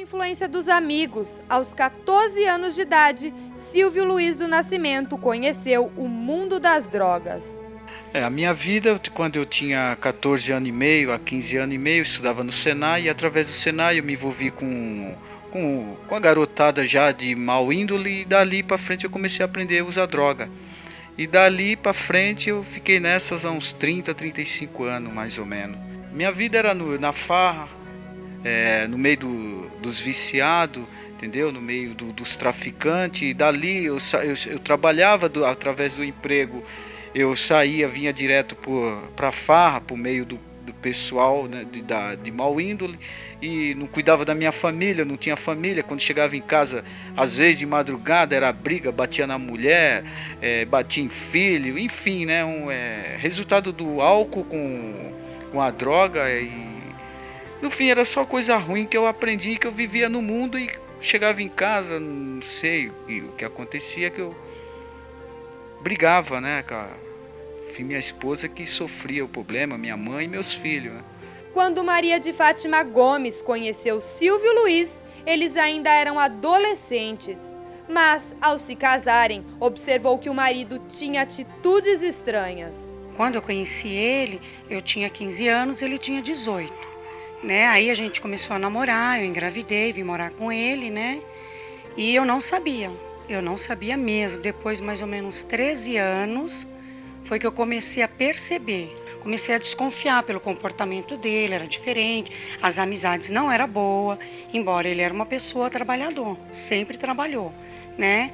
influência dos amigos, aos 14 anos de idade, Silvio Luiz do Nascimento conheceu o mundo das drogas. A minha vida, quando eu tinha 14 anos e meio, a 15 anos e meio, eu estudava no Senai, e através do Senai eu me envolvi com a garotada já de mau índole, e dali para frente eu comecei a aprender a usar droga. E dali para frente eu fiquei nessas há uns 30, 35 anos mais ou menos. Minha vida era na farra, no meio dos viciados, entendeu? No meio dos traficantes. E dali eu trabalhava através do emprego. Eu saía, vinha direto para a farra, por meio do pessoal, né, de mau índole, e não cuidava da minha família, não tinha família. Quando chegava em casa, às vezes de madrugada, era briga, batia na mulher, batia em filho, enfim, né, resultado do álcool com a droga. E no fim era só coisa ruim que eu aprendi, que eu vivia no mundo, e chegava em casa, não sei o que acontecia, que eu brigava, né, com minha esposa, que sofria o problema, minha mãe e meus filhos, né? Quando Maria de Fátima Gomes conheceu Silvio Luiz, eles ainda eram adolescentes. Mas, ao se casarem, observou que o marido tinha atitudes estranhas. Quando eu conheci ele, eu tinha 15 anos, ele tinha 18. Né? Aí a gente começou a namorar, eu engravidei, vim morar com ele, né? E eu não sabia mesmo. Depois, mais ou menos 13 anos, foi que eu comecei a perceber. Comecei a desconfiar pelo comportamento dele, era diferente, as amizades não eram boas, embora ele era uma pessoa trabalhador, sempre trabalhou, né?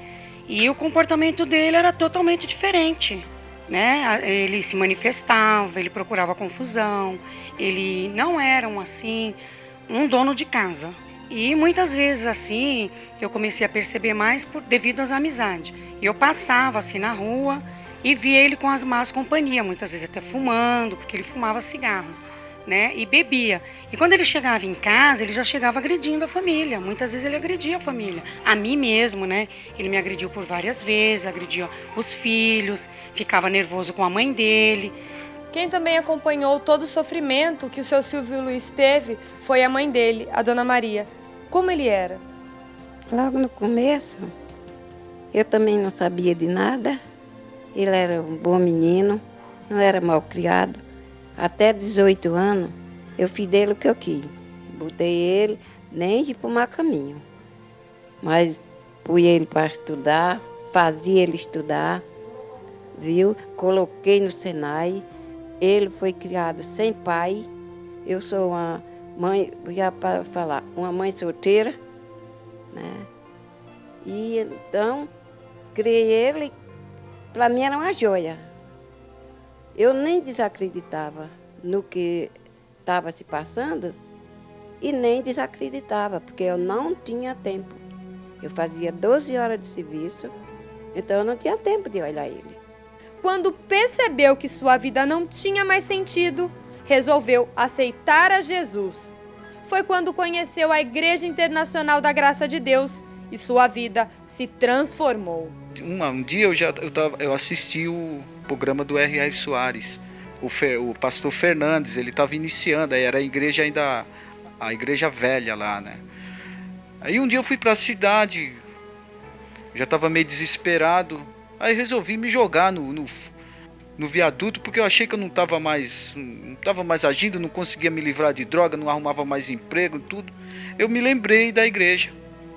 E o comportamento dele era totalmente diferente, né? Ele se manifestava, ele procurava confusão, ele não era um dono de casa. E muitas vezes assim, eu comecei a perceber mais devido às amizades. E eu passava assim na rua e via ele com as más companhias, muitas vezes até fumando, porque ele fumava cigarro, né? E bebia. E quando ele chegava em casa, ele já chegava agredindo a família. Muitas vezes ele agredia a família. A mim mesmo, né? Ele me agrediu por várias vezes, agredia os filhos, ficava nervoso com a mãe dele. Quem também acompanhou todo o sofrimento que o seu Silvio Luiz teve foi a mãe dele, a dona Maria. Como ele era? Logo no começo, eu também não sabia de nada. Ele era um bom menino, não era mal criado. Até 18 anos, eu fiz dele o que eu quis. Botei ele nem de fumar caminho. Mas pus ele para estudar, fazia ele estudar, viu? Coloquei no Senai. Ele foi criado sem pai. Eu sou uma mãe, já para falar, uma mãe solteira, né? E então, criei ele, para mim era uma joia. Eu nem desacreditava no que estava se passando e nem desacreditava, porque eu não tinha tempo. Eu fazia 12 horas de serviço, então eu não tinha tempo de olhar ele. Quando percebeu que sua vida não tinha mais sentido, resolveu aceitar a Jesus. Foi quando conheceu a Igreja Internacional da Graça de Deus e sua vida se transformou. Um dia eu assisti o programa do R.R. Soares, o pastor Fernandes, ele estava iniciando, aí era a igreja ainda, a igreja velha lá, né? Aí um dia eu fui para a cidade, já estava meio desesperado, aí resolvi me jogar no viaduto, porque eu achei que eu não estava mais agindo, não conseguia me livrar de droga, não arrumava mais emprego, tudo. Eu me lembrei da igreja,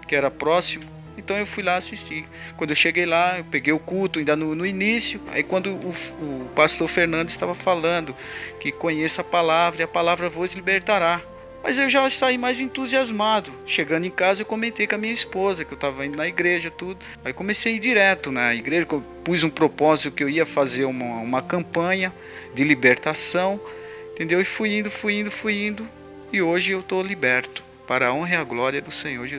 que era próximo, então eu fui lá assistir. Quando eu cheguei lá, eu peguei o culto ainda no início, aí quando o pastor Fernandes estava falando que conheça a palavra e a palavra vos libertará. Mas eu já saí mais entusiasmado. Chegando em casa eu comentei com a minha esposa que eu estava indo na igreja, tudo. Aí comecei a ir direto na igreja, pus um propósito que eu ia fazer uma campanha de libertação, entendeu? E fui indo. E hoje eu estou liberto, para a honra e a glória do Senhor Jesus.